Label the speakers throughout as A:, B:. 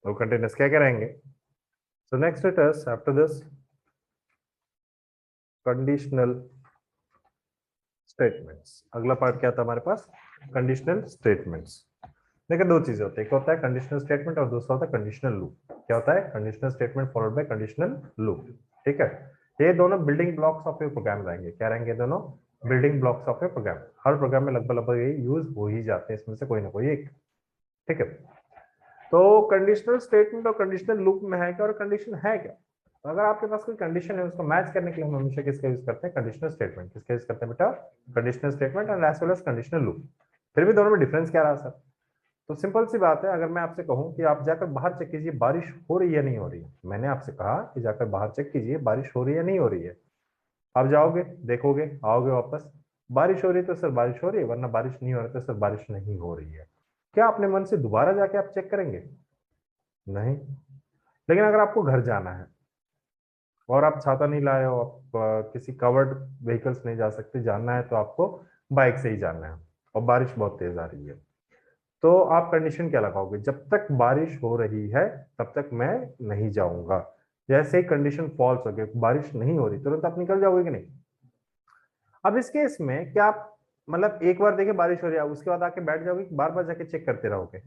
A: वो कंटिन्यूस क्या क्या रहेंगे। सो next it is after this conditional statements. अगला पार्ट क्या था हमारे पास, कंडीशनल स्टेटमेंट्स। देखिए दो चीजें होती है, एक होता है कंडीशनल स्टेटमेंट और दूसरा होता है कंडीशनल लूप। क्या होता है, conditional statement followed by conditional loop. ठीक है, ये दोनों building blocks of your program रहेंगे। क्या रहेंगे दोनों, building blocks of your program. हर प्रोग्राम में लगभग लगभग ये यूज हो ही जाते हैं, इसमें से कोई ना कोई एक। ठीक है, तो कंडीशनल स्टेटमेंट और कंडीशनल लूप में है क्या और कंडीशन है क्या। तो अगर आपके पास कोई कंडीशन है उसको मैच करने के लिए हम हमेशा किसका यूज करते हैं, कंडीशनल स्टेटमेंट। किसका यूज करते हैं बेटा, conditional statement and as well as conditional loop. फिर भी दोनों में डिफरेंस क्या रहा सर। तो सिंपल सी बात है, अगर मैं आपसे कहूं कि आप जाकर बाहर चेक कीजिए बारिश हो रही है नहीं हो रही है, मैंने आपसे कहा कि जाकर बाहर चेक कीजिए बारिश हो रही है नहीं हो रही है। आप जाओगे, देखोगे, आओगे वापस, बारिश हो रही है तो सर बारिश हो रही है, वरना बारिश नहीं हो रही तो सर बारिश नहीं हो रही है। क्या अपने मन से दोबारा जाके आप चेक करेंगे, नहीं। लेकिन अगर आपको घर जाना है और आप छाता नहीं लाए हो, आप किसी कवर्ड व्हीकल्स नहीं जा सकते, जाना है तो आपको बाइक से ही जाना है और बारिश बहुत तेज आ रही है, तो आप कंडीशन क्या लगाओगे, जब तक बारिश हो रही है तब तक मैं नहीं जाऊंगा। जैसे ही कंडीशन फॉल्स हो गई, बारिश नहीं हो रही, तुरंत आप निकल जाओगे कि नहीं। अब इस केस में क्या आप मतलब एक बार देखे बारिश हो रही है उसके बाद आके बैठ जाओगे कि बार बार जाके चेक करते रहोगे,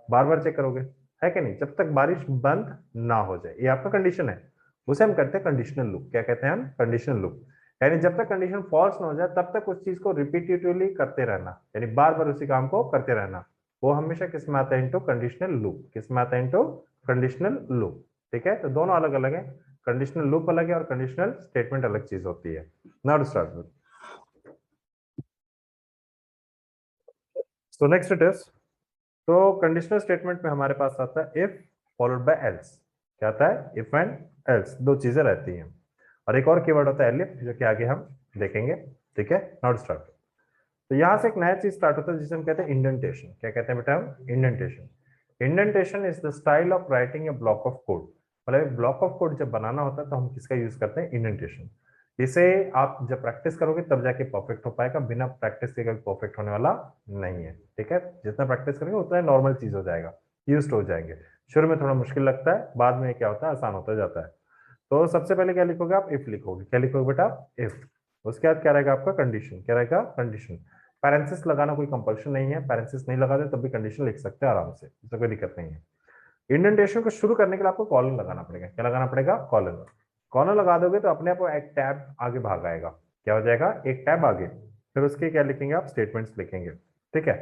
A: बार बार चेक करोगे, है कि नहीं, जब तक बारिश बंद ना हो जाए। ये आपका कंडीशन है, उसे हम करते हैं कंडीशनल लूप। क्या कहते हैं हम, कंडीशनल लूप। यानी जब तक कंडीशन फॉल्स ना हो जाए तब तक उस चीज को रिपीटेटिवली करते रहना, यानी बार बार उसी काम को करते रहना। वो हमेशा किस में आता है, इनटू कंडीशनल लूप। किस में आता है, इनटू कंडीशनल लूप। ठीक है, तो दोनों अलग अलग है, कंडीशनल लूप अलग है और कंडीशनल स्टेटमेंट अलग चीज होती है। Now to start with, so next it is, तो कंडीशनल स्टेटमेंट में हमारे पास आता है इफ फॉलोड बाय एल्स। क्या आता है, इफ एंड एल्स, दो चीजें रहती हैं। और एक और कीवर्ड होता है एलिफ, जो कि आगे हम देखेंगे। ठीक है, नॉट स्टार्ट। तो यहां से एक नया चीज स्टार्ट होता है जिसे हम कहते हैं इंडेंटेशन। क्या कहते हैं बेटा हम, indentation. Indentation is the style of writing a block of code. मतलब ब्लॉक ऑफ कोड जब बनाना होता है तो हम किसका यूज करते हैं, इंडेंटेशन। इसे आप जब प्रैक्टिस करोगे तब जाके परफेक्ट हो पाएगा, बिना प्रैक्टिस के कभी परफेक्ट होने वाला नहीं है। ठीक है, जितना प्रैक्टिस करेंगे उतना नॉर्मल चीज हो जाएगा, यूज हो जाएंगे। शुरू में थोड़ा मुश्किल लगता है, बाद में क्या होता है, आसान होता जाता है। तो सबसे पहले क्या लिखोगे आप, इफ लिखोगे। क्या लिखोगे बेटा, इफ। उसके बाद क्या रहेगा आपका, कंडीशन। क्या रहेगा, कंडीशन। पैरेंथेसिस लगाना कोई कंपल्शन नहीं है, पैरेंथेसिस नहीं लगाते तब भी कंडीशन लिख सकते हैं आराम से, इसमें कोई दिक्कत नहीं है। इंडेंटेशन को शुरू करने के लिए आपको कॉलन लगाना पड़ेगा। क्या लगाना पड़ेगा, कॉलन। कॉलन लगा दोगे तो अपने आप वो एक टैब आगे भाग आएगा। क्या हो जाएगा, एक टैब आगे। फिर उसके क्या लिखेंगे आप, स्टेटमेंट्स लिखेंगे। ठीक है,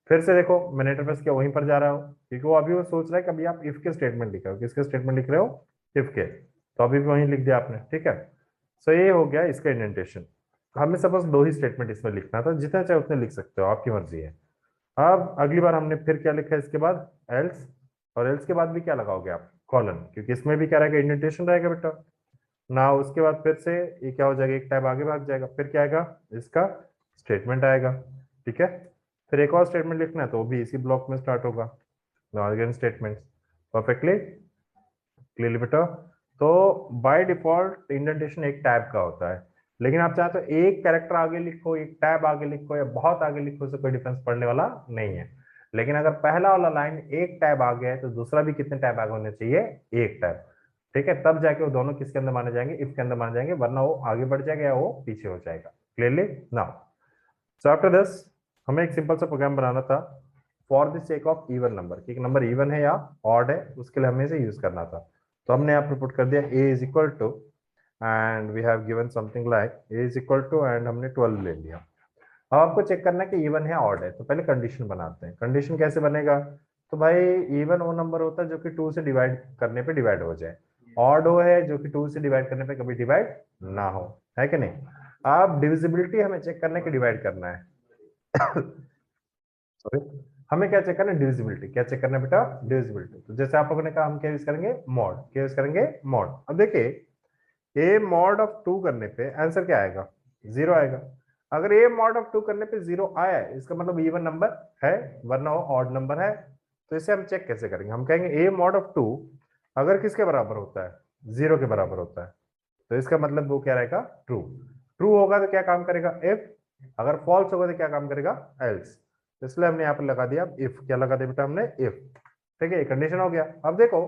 A: फिर से देखो मैंने इंटरफेस किया वहीं पर जा रहा हो, क्योंकि वो अभी वो सोच रहा है कि अभी आप इफ के स्टेटमेंट लिख रहे हो। किसके स्टेटमेंट लिख रहे हो, इफ के। तो अभी भी वहीं लिख दिया आपने। ठीक है, सो ये हो गया इसका इंडेंटेशन। हमें सपोज दो ही स्टेटमेंट इसमें लिखना था, जितना चाहे उतने लिख सकते हो, आपकी मर्जी है। अब अगली बार हमने फिर क्या लिखा है इसके बाद, एल्स। और एल्स के बाद भी क्या लगाओगे आप, कॉलन, क्योंकि इसमें भी क्या रहेगा, इंडेंटेशन रहेगा बेटा ना। उसके बाद फिर से ये क्या हो जाएगा, एक टाइप आगे भाग जाएगा, फिर क्या आएगा, इसका स्टेटमेंट आएगा। ठीक है, फिर एक और स्टेटमेंट लिखना है तो वो भी इसी ब्लॉक में स्टार्ट होगा, अगेन स्टेटमेंट। परफेक्टली क्लियरली बेटा। तो बाय डिफॉल्ट इंडेंटेशन एक टैब का होता है, लेकिन आप चाहे तो एक कैरेक्टर आगे लिखो, एक टैब आगे लिखो या बहुत आगे लिखो, से कोई डिफरेंस पड़ने वाला नहीं है। लेकिन अगर पहला वाला लाइन एक टैब आगे है तो दूसरा भी कितने टैब आगे होने चाहिए, एक टैब। ठीक है, तब जाके वो दोनों किसके अंदर माने जाएंगे, इफ के अंदर माने जाएंगे, वरना वो आगे बढ़ जाएगा या वो पीछे हो जाएगा। Clearly now, so after this हमें एक सिंपल सा प्रोग्राम बनाना था for the sake of even number, कि एक नंबर इवन है या ऑड है, उसके लिए हमें इसे यूज करना था। तो हमने यहाँ पे पुट कर दिया a is equal to, and we have given something like a is equal to, and हमने 12 ले लिया। अब आपको चेक करना है कि इवन है ऑड है, तो पहले कंडीशन बनाते हैं। कंडीशन कैसे बनेगा, तो भाई इवन वो नंबर होता है जो कि 2 से डिवाइड करने पे डिवाइड हो जाए, ऑड वो है जो कि 2 से डिवाइड करने पे कभी डिवाइड ना हो, है कि नहीं। अब डिविजिबिलिटी हमें चेक करना है कि डिवाइड करना है। सॉरी, हमें क्या चेक करना है, डिविजिबिलिटी। क्या चेक करना है बेटा, डिविजिबिलिटी। तो जैसे आप लोगों ने कहा हम क्या यूज करेंगे, मॉड। क्या यूज करेंगे, मॉड। अब देखिए ए मॉड ऑफ 2 करने पे आंसर क्या आएगा, 0 आएगा। अगर ए मॉड ऑफ 2 करने पे 0 आया है इसका मतलब इवन नंबर है, वरना वो ऑड नंबर है। तो इसे हम चेक कैसे करेंगे, हम कहेंगे ए मॉड ऑफ 2 अगर किसके बराबर होता है, 0 के बराबर होता है, तो इसका मतलब वो क्या रहेगा, ट्रू। ट्रू होगा तो क्या काम करेगा, इफ। अगर फॉल्स होगा तो क्या काम करेगा, एल्स। इसलिए हमने यहाँ पर लगा दिया इफ। क्या लगा दिया बेटा हमने, इफ। ठीक है, कंडीशन हो गया। अब देखो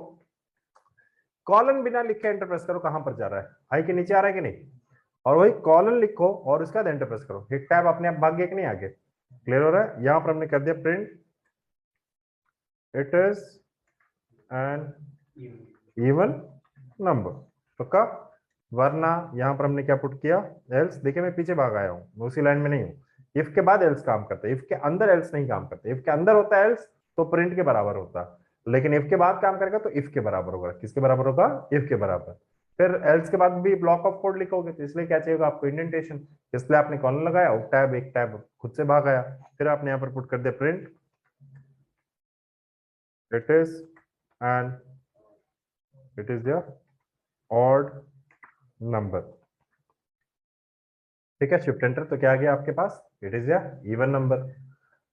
A: कॉलन बिना लिखे एंटर प्रेस करो, कहां पर जा रहा है, आई के नीचे आ रहा है कि नहीं, और वही कॉलन लिखो और उसका एंटर प्रेस करो, एक टैब अपने आप भाग गया कि नहीं आगे, क्लियर हो रहा है। यहां पर हमने कर दिया print it is an even number, पक्का। वरना यहां पर हमने क्या पुट किया, एल्स। देखिए मैं पीछे भाग आया हूं, मैं उसी लाइन में नहीं हूं। इफ के बाद एल्स काम करता है, इफ के अंदर एल्स नहीं काम करता। इफ के अंदर होता है एल्स तो प्रिंट के बराबर होता, लेकिन इफ के बाद काम करेगा तो इफ के बराबर होगा। किसके बराबर होगा, इफ के बराबर। फिर एल्स के बाद भी ब्लॉक ऑफ कोड लिखोगे तो इसलिए क्या चाहिए आपको, इंडेंटेशन। इसलिए आपने कॉलन लगाया और टैब, एक टैब खुद से भाग आया। फिर आपने यहाँ पर पुट कर दिया print it is and it is the odd number. ठीक है, शिफ्ट एंटर, तो क्या आ गया आपके पास, इट इज या इवन नंबर।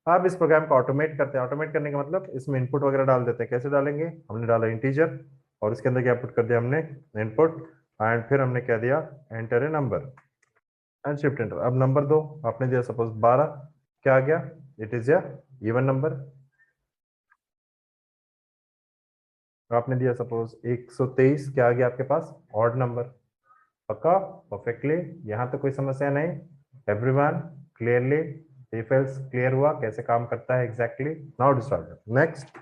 A: अब इस प्रोग्राम को ऑटोमेट करते हैं। ऑटोमेट करने का मतलब इसमें इनपुट वगैरह डाल देते हैं। कैसे डालेंगे, हमने डाला इंटीजर और इसके अंदर क्या पुट कर दिया हमने, इनपुट, एंड फिर हमने क्या दिया, enter a number and shift enter. अब नंबर दो, आपने दिया सपोज 12, क्या आ गया, इट इज या इवन नंबर। आपने दिया सपोज 123, क्या आ गया आपके पास, ऑड नंबर। पक्का, परफेक्टली, यहाँ तो कोई समस्या नहीं। Everyone clearly, if else clear हुआ कैसे काम करता है exactly. Now to start next.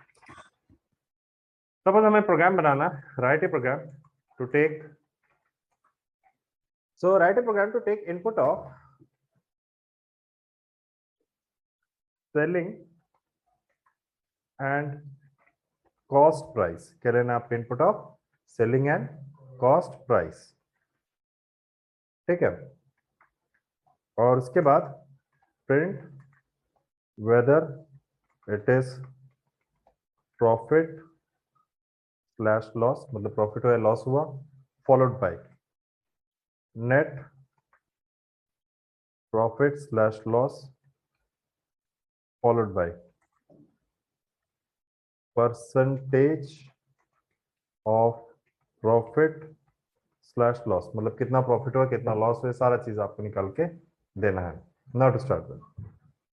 A: Suppose हमें प्रोग्राम बनाना, write a program to take, so write a program to take input of selling and cost price. क्या लेना आपके, input of selling and cost price, ठीक है। और उसके बाद print whether it is profit slash loss, मतलब प्रॉफिट हुआ लॉस हुआ, followed by net profit slash loss followed by percentage of profit slash loss, मतलब कितना प्रॉफिट हुआ कितना लॉस हुआ, सारा चीज आपको निकाल के देना है। Now to start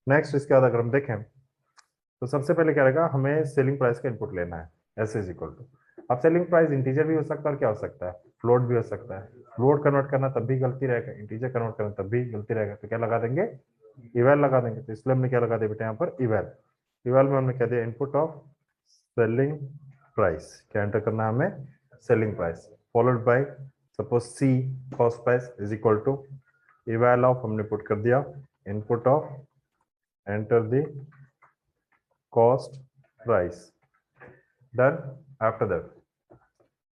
A: next. इसके बाद अगर हम देखें तो सबसे पहले क्या रहेगा, हमें सेलिंग प्राइस का इनपुट लेना है, एस इज इक्वल टू। अब सेलिंग प्राइस इंटीजर भी हो सकता है और क्या हो सकता है, फ्लोट भी हो सकता है। फ्लोट कन्वर्ट करना तब भी गलती रहेगा, इंटीजर कन्वर्ट करना तब भी गलती रहेगा, तो क्या लगा देंगे, इवैल लगा देंगे। तो इसलिए हमने क्या लगा दिया बेटा यहाँ पर, इवैल। इवैल में हमने क्या दिया, इनपुट ऑफ सेलिंग प्राइस, क्या एंटर करना है हमें, selling price, followed by suppose C cost price is equal to eval of, हमने पुट कर दिया input of enter the cost price, done. After that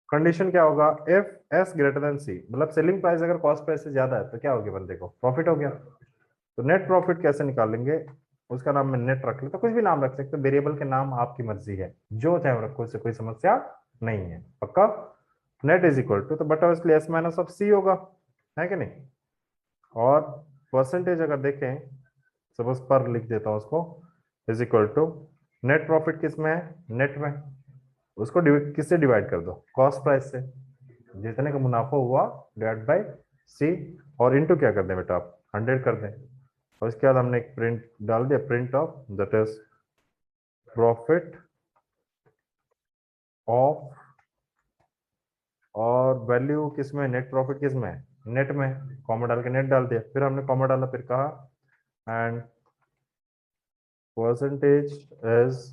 A: condition क्या होगा, if S greater than C, मतलब सेलिंग प्राइस अगर cost price से ज्यादा है तो क्या हो गया बंदे को, प्रॉफिट हो गया। तो नेट प्रॉफिट कैसे निकालेंगे, उसका नाम मैं नेट रख लेता, कुछ भी नाम रख सकते, वेरिएबल के नाम आपकी मर्जी है, जो चाहे रखो, इससे कोई समस्या नहीं है, पक्का। नेट इज इक्वल टू, तो बटा इसलिए एस माइनस ऑफ सी होगा, है कि नहीं। और परसेंटेज अगर देखें, सपोज पर लिख देता हूं उसको, is equal to net profit किस में है, नेट में, उसको किससे डिवाइड कर दो, कॉस्ट प्राइस से, जितने का मुनाफा हुआ डिवाइड बाय सी, और इनटू क्या कर दें बेटा आप, 100 कर दें। और इसके बाद हमने एक प्रिंट डाल दिया, print of that is profit of, और वैल्यू किस में, नेट प्रॉफिट किस में, नेट में, कॉमा डाल के नेट डाल दिया। फिर हमने कॉमा डाला, फिर कहा and percentage is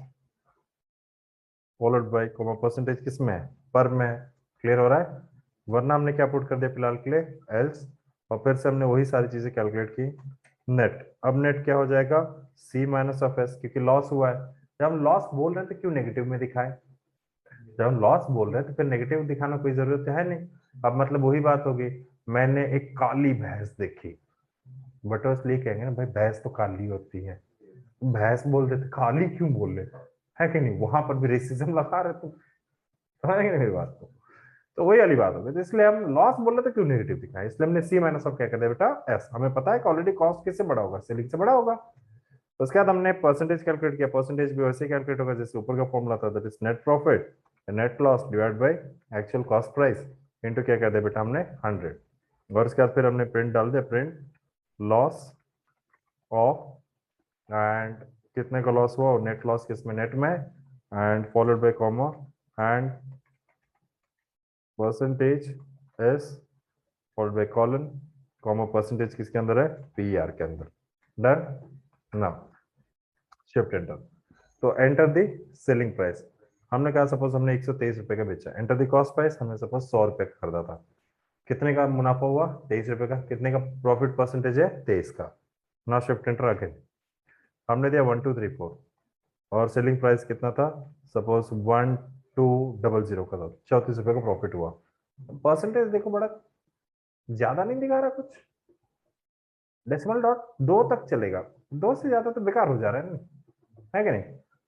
A: followed by comma, percentage किस में है, पर में, क्लियर हो रहा है। वरना हमने क्या पुट कर दिया फिलहाल के लिए, एल्स, और फिर से हमने वही सारी चीजें कैलकुलेट की, नेट। अब नेट क्या हो जाएगा, सी माइनस ऑफ एस, क्योंकि लॉस हुआ है। जब हम लॉस बोल रहे हैं तो क्यों नेगेटिव में दिखाएं, जब हम लॉस बोल रहे हैं तो फिर नेगेटिव दिखाना कोई जरूरत तो है नहीं। अब मतलब वही बात होगी, मैंने एक काली भैंस देखी, बट वो इसलिए कहेंगे ना भाई भैंस तो काली होती है, भैंस बोल देते, काली क्यों बोल रहे, है कि नहीं, वहां पर भी रेसिज्म लगा रहे तुम, समझेंगे मेरी बात को। तो वही वाली बात होगी, तो इसलिए हम लॉस बोल रहे थे क्यों नेगेटिव दिखाएं, इसलिए हमने सी माइनस ऑफ क्या कर दिया बेटा, एस। हमें पता है कि ऑलरेडी कॉस्ट किससे बड़ा होगा, सेलिंग से बड़ा होगा। तो उसके बाद हमने परसेंटेज कैलकुलेट किया, परसेंटेज भी वैसे कैलकुलेट होगा जैसे ऊपर का फॉर्मूला था, that is net profit net loss divide by actual cost price into क्या कर दिया बेटा हमने 100। और उसके बाद फिर हमने प्रिंट डाल दिया, प्रिंट लॉस ऑफ, एंड कितने का लॉस हुआ, और नेट लॉस किसमें, नेट में, and followed by comma and percentage S followed by colon comma percentage किसके अंदर है, पी आर के अंदर। डन। Now shift enter. तो एंटर द सेलिंग प्राइस, हमने कहा सपोज हमने 123 रुपए का बेचा। एंटर द कॉस्ट प्राइस, हमने सपोज 100 रुपए का खरीदा था। कितने का मुनाफा हुआ, 23 रुपए का। कितने का प्रॉफिट परसेंटेज है, 23 का। ना शिफ्ट एंटर अगेन, हमने दिया 1234 और सेलिंग प्राइस कितना था, सपोज 1200 का था, 34 रुपए का प्रॉफिट हुआ। परसेंटेज देखो बड़ा ज्यादा नहीं दिखा रहा कुछ, डेसिमल डॉट 2 तक चलेगा, 2 से ज्यादा तो बेकार हो जा रहा है ना, है कि नहीं।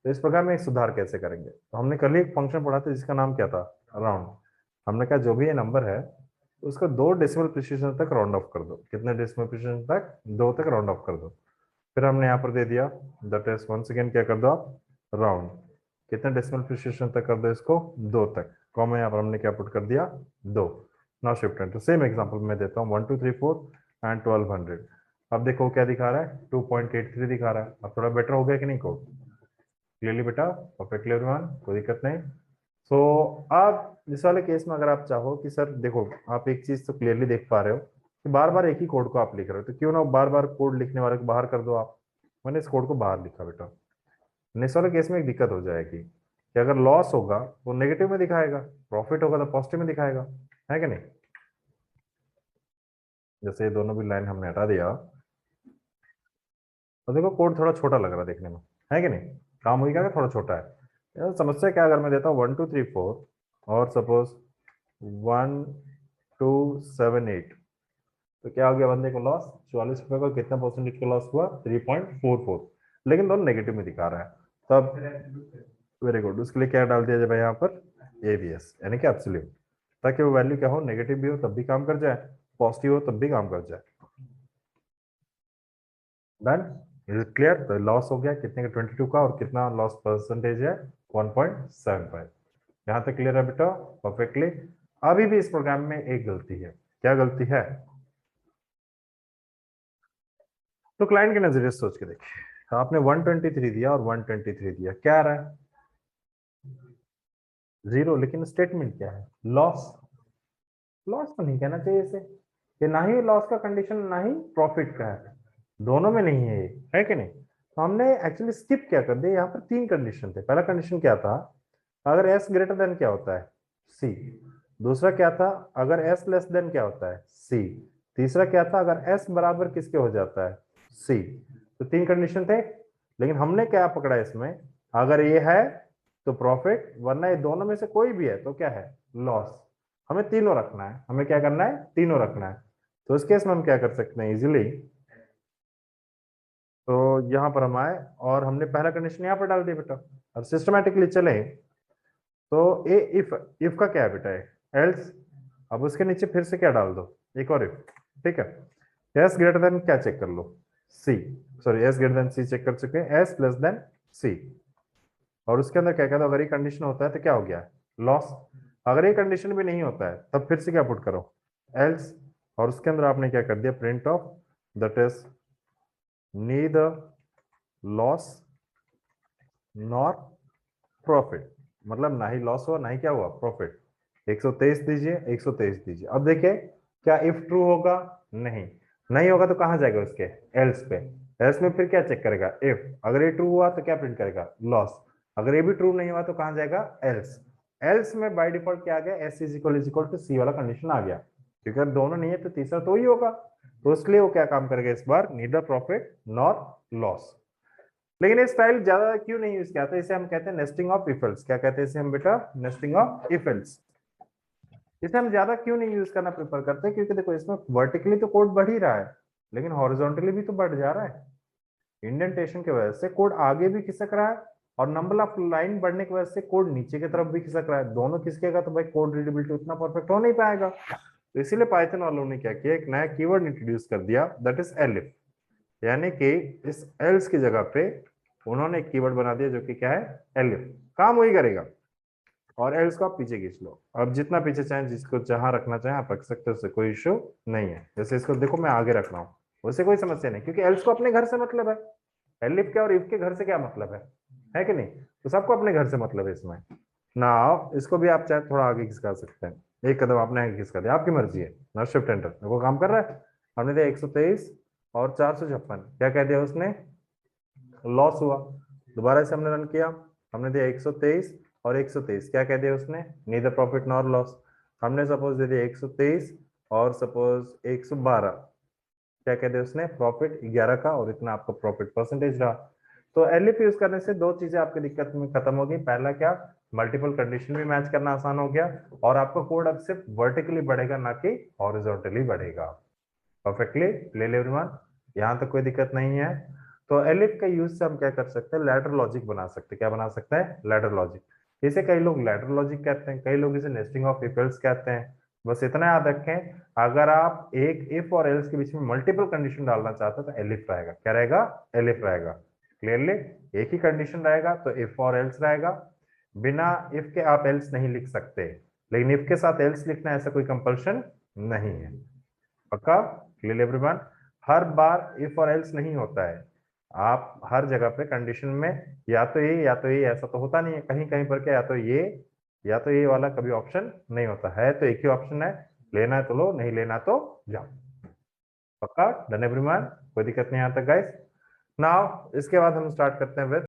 A: तो इस प्रकार में एक सुधार कैसे करेंगे, तो हमने कल ही एक फंक्शन पढ़ा था जिसका नाम क्या था, राउंड। हमने कहा जो भी ये नंबर है उसको 2 डेसिमल प्रिसिजन तक राउंड ऑफ कर दो। कितने डेसिमल प्रिसिजन तक, 2 तक राउंड ऑफ कर दो। फिर हमने यहाँ पर दे दिया दैट इज वंस अगेन क्या कर दो आप, राउंड। कितने डेसिमल प्रिसिजन तक कर दो इसको, 2 तक। कॉमा यहाँ पर हमने क्या पुट कर दिया, 2। Now shift enter. Same example मैं देता हूँ 1 2 3 4 एंड 1200। अब देखो क्या दिखा रहा है, 2.83 दिखा रहा है। अब थोड़ा बेटर हो गया कि नहीं कोड, क्लियरली बेटा, परफेक्टली एवरीवन, कोई दिक्कत नहीं। सो अब इस वाले केस में अगर आप चाहो कि सर देखो आप एक चीज तो क्लियरली देख पा रहे हो कि बार बार एक ही कोड को आप लिख रहे हो, तो क्यों ना बार बार कोड लिखने वाले को बाहर कर दो आप। मैंने इस कोड को बाहर लिखा बेटा। इस वाले केस में एक दिक्कत हो जाएगी कि अगर लॉस होगा तो नेगेटिव में दिखाएगा, प्रॉफिट होगा तो पॉजिटिव में दिखाएगा, है कि नहीं। जैसे ये दोनों भी लाइन हमने हटा दिया तो देखो कोड थोड़ा छोटा लग रहा है देखने में, है कि नहीं। काम हुई क्या, थोड़ा छोटा है। समस्या क्या, अगर मैं देता हूँ 1 2 3 4 और सपोज 1 2 7 8, तो क्या हो गया बंदे को लॉस, 44 रुपए का कितना परसेंटेज का लॉस हुआ, 3.44। लेकिन दोनों नेगेटिव में दिखा रहा है। तब वेरी गुड, उसके लिए क्या डाल दिया जाए यहाँ पर, एबीएस यानी कि एब्सोल्यूट, ताकि वो वैल्यू क्या हो, नेगेटिव भी हो तब भी काम कर जाए, पॉजिटिव हो तब भी काम कर जाए। Done, is it clear. तो लॉस हो गया कितने का, 22 का, और कितना लॉस परसेंटेज है, 1.75। यहाँ तक क्लियर है बेटा, परफेक्टली। अभी भी इस प्रोग्राम में एक गलती है। क्या गलती है, तो क्लाइंट के नजरिए से सोच के देखिए। आपने 123 दिया और 123 दिया, क्या आ रहा है, 0। लेकिन स्टेटमेंट क्या है, लॉस। लॉस तो नहीं कहना चाहिए इसे, ये ना ही लॉस का कंडीशन ना ही प्रॉफिट का है, दोनों में नहीं है ये, है कि नहीं। तो हमने एक्चुअली स्किप क्या कर दिया, यहाँ पर 3 कंडीशन थे। पहला कंडीशन क्या था, अगर एस ग्रेटर देन क्या होता है, सी। दूसरा क्या था, अगर एस लेस देन क्या होता है, सी। तीसरा क्या था, अगर एस बराबर किसके हो जाता है, सी। तो 3 कंडीशन थे, लेकिन हमने क्या पकड़ा इसमें, अगर ये है तो प्रॉफिट, वरना ये दोनों में से कोई भी है तो क्या है, लॉस। हमें तीनों रखना है, हमें क्या करना है, तीनों रखना है। तो इस केस में हम क्या कर सकते हैं इजीली, तो यहां पर हम आए और हमने पहला कंडीशन यहाँ पर डाल दिया बेटा। अब सिस्टमैटिकली चले तो ए इफ, इफ का क्या है बेटा, एल्स। अब उसके नीचे फिर से क्या डाल दो, एक और इफ, ठीक है। एस ग्रेटर देन क्या चेक कर लो, सी। सॉरी, एस ग्रेटर देन सी चेक कर चुके हैं, एस लेस देन सी। और उसके अंदर क्या कहता है, अगर ये कंडीशन होता है तो क्या हो गया, लॉस। अगर ये कंडीशन भी नहीं होता है तब फिर से क्या पुट करो, एल्स। और उसके अंदर आपने क्या कर दिया, print of that is neither loss nor profit, मतलब ना ही लॉस हुआ ना ही क्या हुआ, प्रॉफिट। 123 दीजिए, 123 दीजिए। अब देखिए क्या इफ ट्रू होगा, नहीं। नहीं होगा तो कहां जाएगा उसके, एल्स पे। एल्स में फिर क्या चेक करेगा, इफ। अगर ये ट्रू हुआ तो क्या प्रिंट करेगा, लॉस। अगर ये भी ट्रू नहीं हुआ तो कहां जाएगा, एल्स। एल्स में बाय डिफॉल्ट क्या आ गया, एस इज इक्वल टू सी वाला कंडीशन आ गया, क्योंकि अगर दोनों नहीं है तो तीसरा तो ही होगा। तो उसके लिए वो क्या काम करेगा इस बार, नीदर प्रॉफिट नॉर लॉस। लेकिन ये स्टाइल ज्यादा क्यों नहीं यूज किया था, इसे हम कहते हैं नेस्टिंग ऑफ इफेल्स। क्या कहते हैं इसे हम बेटा, नेस्टिंग ऑफ इफेल्स। इसे हम ज्यादा क्यों नहीं यूज करना प्रेफर करते, क्योंकि देखो इसमें वर्टिकली तो कोड बढ़ ही रहा है, लेकिन हॉरिजॉन्टली भी तो बढ़ जा रहा है। इंडेंटेशन की वजह से कोड आगे भी खिसक रहा है, और नंबर ऑफ लाइन बढ़ने की वजह से कोड नीचे की तरफ भी खिसक रहा है। दोनों खिसकेगा तो भाई कोड रीडेबिलिटी उतना परफेक्ट हो नहीं पाएगा। तो इसीलिए पाइथन वालों ने क्या किया, एक नया कीवर्ड इंट्रोड्यूस कर दिया, दैट इज एलिफ। यानी कि इस एल्स की जगह पे उन्होंने एक कीवर्ड बना दिया जो कि क्या है, एलिफ। काम वही करेगा, और एल्स को आप पीछे खींच लो। अब जितना पीछे चाहें, जिसको जहां रखना चाहें आप रख सकते हो, उससे कोई इश्यू नहीं है। जैसे इसको देखो मैं आगे रख रहा हूँ, उससे कोई समस्या नहीं, क्योंकि एल्स को अपने घर से मतलब है। एलिफ के और इफ के घर से क्या मतलब है कि नहीं। तो सबको अपने घर से मतलब है इसमें। नाउ इसको भी आप चाहे थोड़ा आगे खिसका सकते हैं, एक कदम आपने आगे खिसका दिया, आपकी मर्जी है। ना शिफ्ट एंटर, देखो काम कर रहा है। हमने दिया 123 और 456, क्या कह दिया उसने, लॉस हुआ। दोबारा से हमने रन किया, हमने दिया 123 और 123, क्या कह दिया उसने, नीदर प्रॉफिट नॉर लॉस। हमने सपोज दे दिया 123 और सपोज 112, क्या कह दिया उसने, प्रॉफिट 11 का, और इतना आपका प्रॉफिट परसेंटेज रहा। तो एलएफ यूज करने से दो चीजें आपकी दिक्कत में खत्म होगी। पहला क्या, मल्टीपल कंडीशन भी मैच करना आसान हो गया, और आपका कोड अब सिर्फ वर्टिकली बढ़ेगा ना कि हॉरिजॉन्टली बढ़ेगा। परफेक्टली क्लियर एवरीवन, यहाँ तक कोई दिक्कत नहीं है। तो एलिफ का यूज से हम क्या कर सकते हैं, लैडर लॉजिक बना सकते हैं। क्या बना सकते हैं, लैडर लॉजिक। इसे कई लोग लैडर लॉजिक कहते हैं, कई लोग इसे नेस्टिंग ऑफ इफ एल्स कहते हैं। बस इतना याद रखें, अगर आप एक इफ और एल्स के बीच में मल्टीपल कंडीशन डालना चाहते हो तो एलिफ रहेगा। क्या रहेगा, एलिफ रहेगा। क्लियरली, एक ही कंडीशन रहेगा तो इफ और एल्स रहेगा। बिना इफ के आप एल्स नहीं लिख सकते, लेकिन इफ के साथ एल्स लिखना ऐसा कोई कंपल्शन नहीं है। पक्का, clear everyone. Her bar if और एल्स नहीं होता है, आप हर जगह पे कंडीशन में या तो ये या तो ये, ऐसा तो होता नहीं है। कहीं कहीं पर क्या, या तो ये या तो ये वाला कभी ऑप्शन नहीं होता है, तो एक ही ऑप्शन है, लेना है तो लो, नहीं लेना तो जाओ। पक्का, डन एवरीवन, कोई दिक्कत नहीं आता गाइस। नाउ इसके बाद हम स्टार्ट करते हैं विद